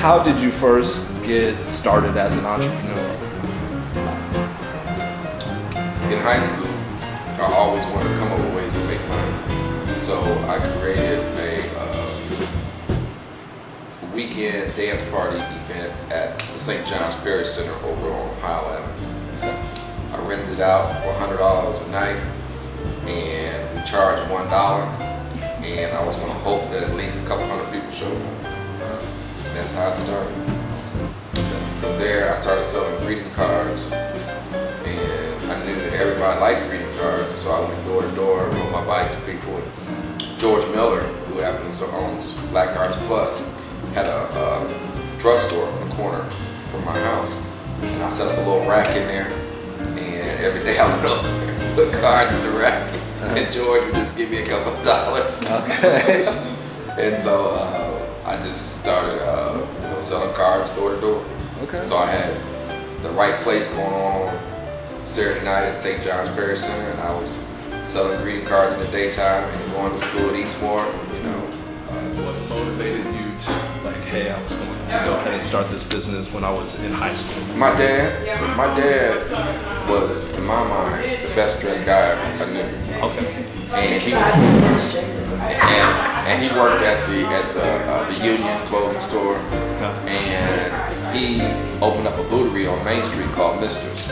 how did you first get started as an entrepreneur? In high school, I always wanted to come up with ways to make money. So I created a weekend dance party event at the St. John's Parish Center over on Ohio Avenue. I rented it out for $100 a night, and we charged $1. And I was going to hope that at least a couple hundred people showed up. That's how it started. From there, I started selling greeting cards, and I knew that everybody liked greeting cards, so I went door to door, rode my bike to people. And George Miller, who happens to own Black Arts Plus, had a drugstore on the corner from my house, and I set up a little rack in there, and every day I would put cards in the rack, and George would just give me a couple of dollars. Okay. And so I just started selling cards door to door. Okay. So I had the right place going on Saturday night at St. John's Parish Center, and I was selling greeting cards in the daytime and going to school at Eastmore. What motivated you to, like, hey, I was going to go ahead and start this business when I was in high school? My dad was, in my mind, the best dressed guy I knew. Okay. And he worked at the Union clothing store, and he opened up a boutique on Main Street called Mister's.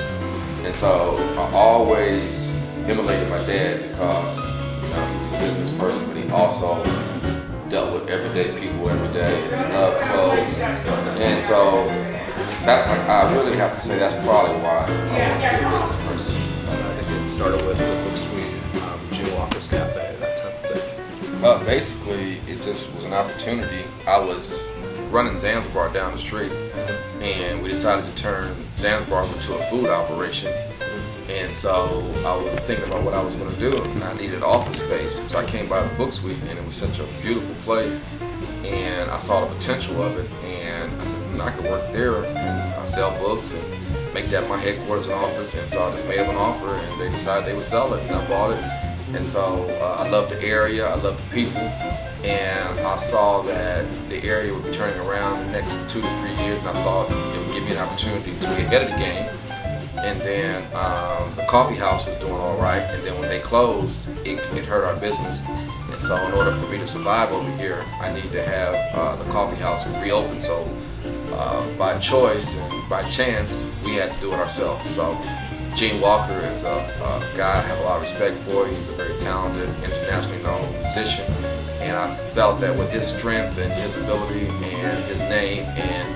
And so I always emulated my dad because he was a business person, but he also dealt with everyday people every day, and he loved clothes. And so that's, like, I really have to say that's probably why I want to be a business person. I think it started with the Book Suite, Gene Walker's Cafe, that type of thing. Basically, it just was an opportunity. I was running Zanzibar down the street, and we decided to turn Zanzibar into a food operation. And so I was thinking about what I was going to do, and I needed office space. So I came by the Book Suite, and it was such a beautiful place, and I saw the potential of it, and I said, I could work there, and I sell books, and make that my headquarters and office. And so I just made them an offer, and they decided they would sell it, and I bought it. And so I love the area, I love the people, and I saw that the area would be turning around in the next 2 to 3 years, and I thought it would give me an opportunity to be ahead of the game. And then the coffee house was doing all right, and then when they closed, it hurt our business. And so in order for me to survive over here, I need to have the coffee house reopen. So by choice and by chance, we had to do it ourselves. So Gene Walker is a guy I have a lot of respect for. He's a very talented, internationally known musician. And I felt that with his strength and his ability and his name and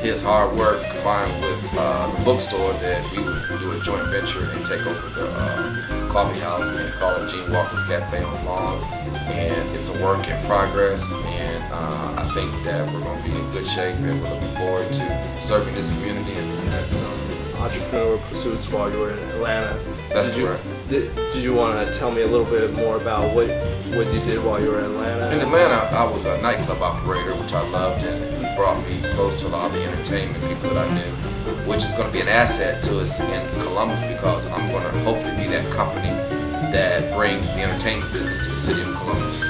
his hard work combined with the bookstore, that we would do a joint venture and take over the coffee house and call it Gene Walker's Cafe on Long. And it's a work in progress, and I think that we're going to be in good shape, and we're looking forward to serving this community and this Entrepreneur pursuits while you were in Atlanta. That's correct. Did you want to tell me a little bit more about what you did while you were in Atlanta? In Atlanta, I was a nightclub operator, which I loved, and it brought me close to a lot of the entertainment people that I knew, which is going to be an asset to us in Columbus, because I'm going to hopefully be that company that brings the entertainment business to the city of Columbus.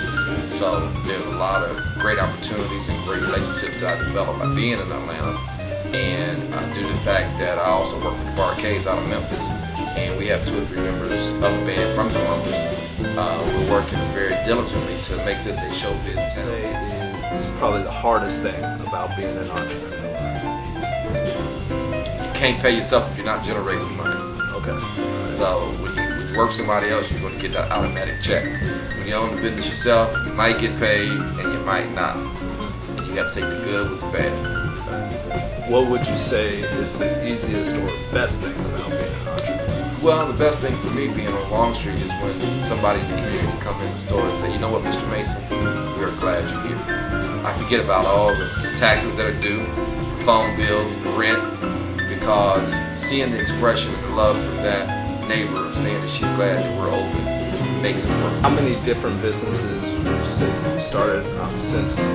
So there's a lot of great opportunities and great relationships that I developed by being in Atlanta. And due to the fact that I also work with Barcades out of Memphis, and we have 2 or 3 members of the band from Columbus, we're working very diligently to make this a showbiz town. This is probably the hardest thing about being an entrepreneur. You can't pay yourself if you're not generating money. Okay. So when you work for somebody else, you're going to get that automatic check. When you own the business yourself, you might get paid and you might not. And you have to take the good with the bad. What would you say is the easiest or best thing about being an entrepreneur? Well, the best thing for me being on Long Street is when somebody in the community come in the store and say, you know what, Mr. Mason, we're glad you're here. I forget about all the taxes that are due, the phone bills, the rent, because seeing the expression and the love from that neighbor saying that she's glad that we're open makes it work. How many different businesses would you say you started since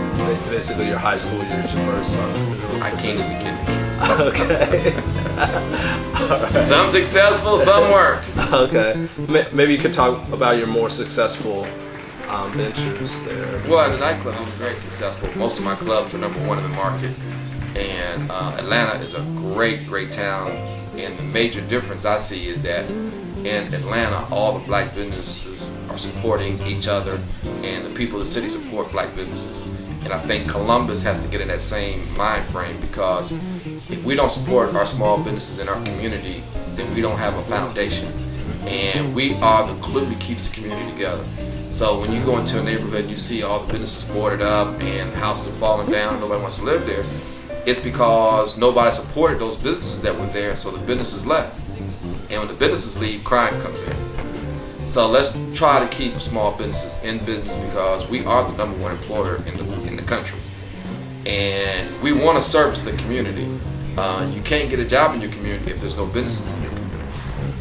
basically your high school years, your first entrepreneur? I can't even begin. Okay. Right. Some successful, some weren't. Okay. Maybe you could talk about your more successful ventures there. Well, at the nightclub, I was very successful. Most of my clubs were #1 in the market. And Atlanta is a great town. And the major difference I see is that in Atlanta, all the black businesses are supporting each other, and the people of the city support black businesses. And I think Columbus has to get in that same mind frame, because if we don't support our small businesses in our community, then we don't have a foundation. And we are the glue that keeps the community together. So when you go into a neighborhood and you see all the businesses boarded up and houses are falling down, nobody wants to live there, it's because nobody supported those businesses that were there, so the businesses left. And when the businesses leave, crime comes in. So let's try to keep small businesses in business, because we are the #1 employer in the country. And we want to service the community. You can't get a job in your community if there's no businesses in your community.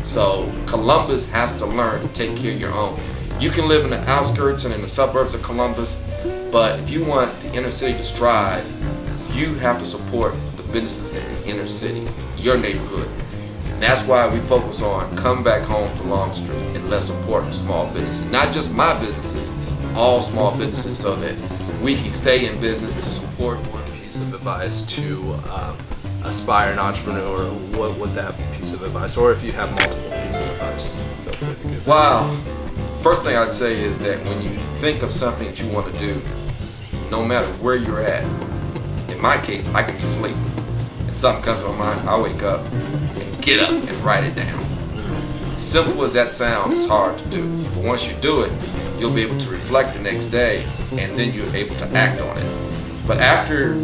So Columbus has to learn to take care of your own. You can live in the outskirts and in the suburbs of Columbus, but if you want the inner city to strive, you have to support the businesses in the inner city, your neighborhood. And that's why we focus on come back home to Long Street and let's support small businesses. Not just my businesses, all small businesses, so that we can stay in business to support. One piece of advice to aspiring entrepreneur, what would that piece of advice, or if you have multiple pieces of advice, feel free to give. Wow. First thing I'd say is that when you think of something that you want to do, no matter where you're at, in my case, I can be asleep, and something comes to my mind, I wake up and get up and write it down. Simple as that sounds, it's hard to do. But once you do it, you'll be able to reflect the next day, and then you're able to act on it. But after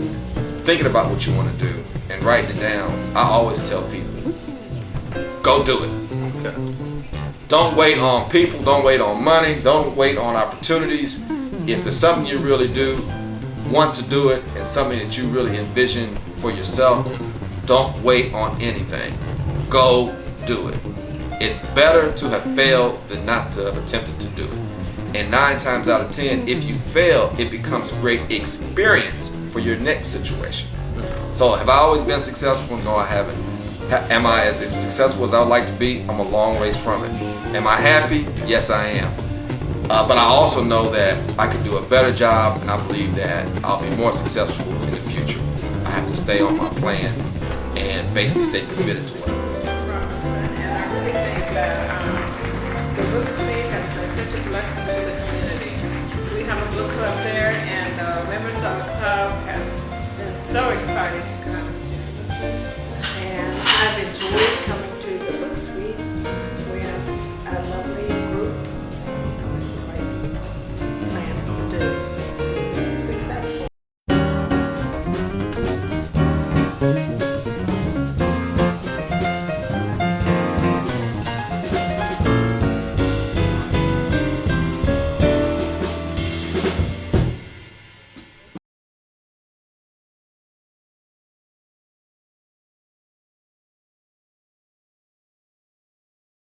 thinking about what you want to do and writing it down, I always tell people, go do it. Okay. Don't wait on people, don't wait on money, don't wait on opportunities. If there's something you really do, want to do it, and something that you really envision for yourself, don't wait on anything. Go do it. It's better to have failed than not to have attempted to do it. And 9 times out of 10, if you fail, it becomes a great experience for your next situation. So have I always been successful? No, I haven't. Am I as successful as I would like to be? I'm a long ways from it. Am I happy? Yes, I am. But I also know that I could do a better job, and I believe that I'll be more successful in the future. I have to stay on my plan and basically stay committed to it. Robinson, and I really think that the Book Suite has been such a blessing to the community. We have a book club there, and members of the club has been so excited to come